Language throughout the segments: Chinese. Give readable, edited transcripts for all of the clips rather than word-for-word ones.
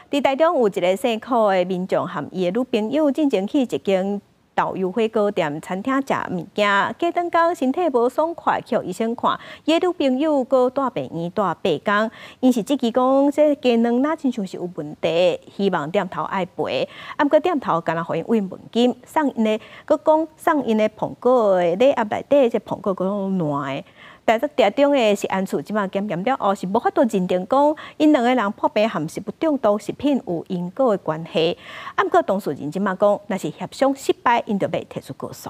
伫台中有一个姓柯的民众和伊的女朋友进前去一间豆油火锅店餐厅食物件，过顿工身体无爽快，去医生看，伊的女朋友搁住病院住8天，因是质疑讲这鸡卵哪亲像是有问题，希望店头爱赔，不过店头干那互因问问金，送因的，搁讲送因的苹果的礼盒内底，这苹果搁烂的。但是台中的食安处即马检验了后，是无法度认定讲因两个人破病含食物中毒食品有因果的关系。不过当事人即马讲，若是协商失败，因就要提出告诉。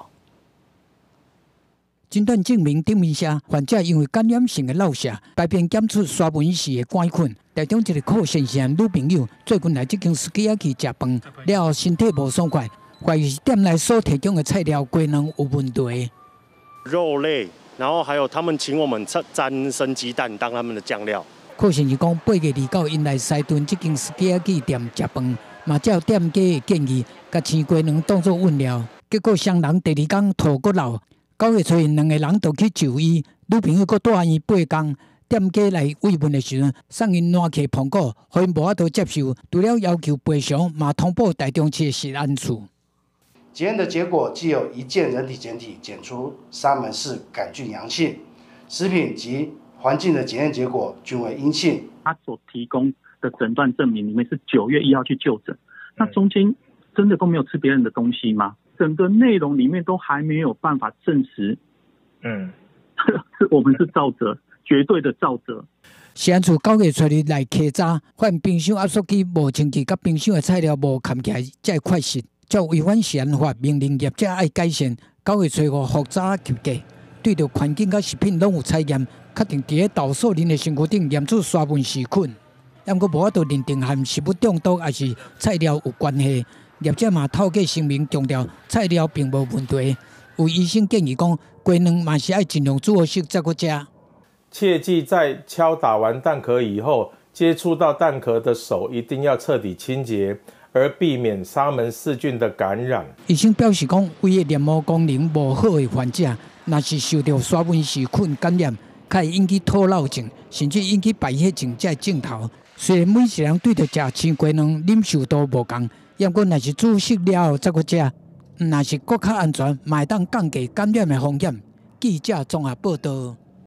诊断证明顶面写患者因为感染性的落瀉，排便检出沙门氏的杆菌。台中一个柯先生女朋友最近来这间司机仔去食饭，了后身体无爽快，怀疑是店内所提供的菜料鸡卵有问题。肉类。然后还有他们请我们沾生鸡蛋当他们的酱料。柯先生讲，8月2号因来西屯这间司机仔店食饭，嘛照店家的建议，甲青鸡卵当作饮料。结果双人第2天吐骨流，9月初因两个人都去就医，女朋友搁住院8天。店家来慰问的时阵，送因烂起苹果，互因无法度接受，除了要求赔偿，嘛通报台中市食安处。检验的结果既有1件人体检体检出沙门氏杆菌阳性，食品及环境的检验结果均为阴性。他所提供的诊断证明里面是9月1号去就诊，那中间真的都没有吃别人的东西吗？整个内容里面都还没有办法证实，我们是造责，绝对的造责。食安处9月初日来稽查，发现冰箱压缩机无清气，甲冰箱的菜料无冚起来，才会缺失。照违反食安法，命令业者爱改善。9月初5复查及格，对着环境甲食品拢有采验，确定伫个豆素人的身躯顶验出沙门氏菌，不过无法度认定和食物中毒还是菜料有关系。业者嘛透过声明强调，菜料并无问题。有医生建议讲，鸡卵嘛是爱尽量煮好食再搁食。切记在敲打完蛋壳以后，接触到蛋壳的手一定要彻底清洁。而避免沙门氏菌的感染。医生表示讲，胃的黏膜功能无好的患者，若是受到沙门氏菌感染，可会引起吐闹症，甚至引起败血症才镜头。虽然每一人对着食青鸡卵忍受度无同，不过若是煮熟了后再搁食，若是搁较安全，嘛会当降低感染的风险。记者综合报道。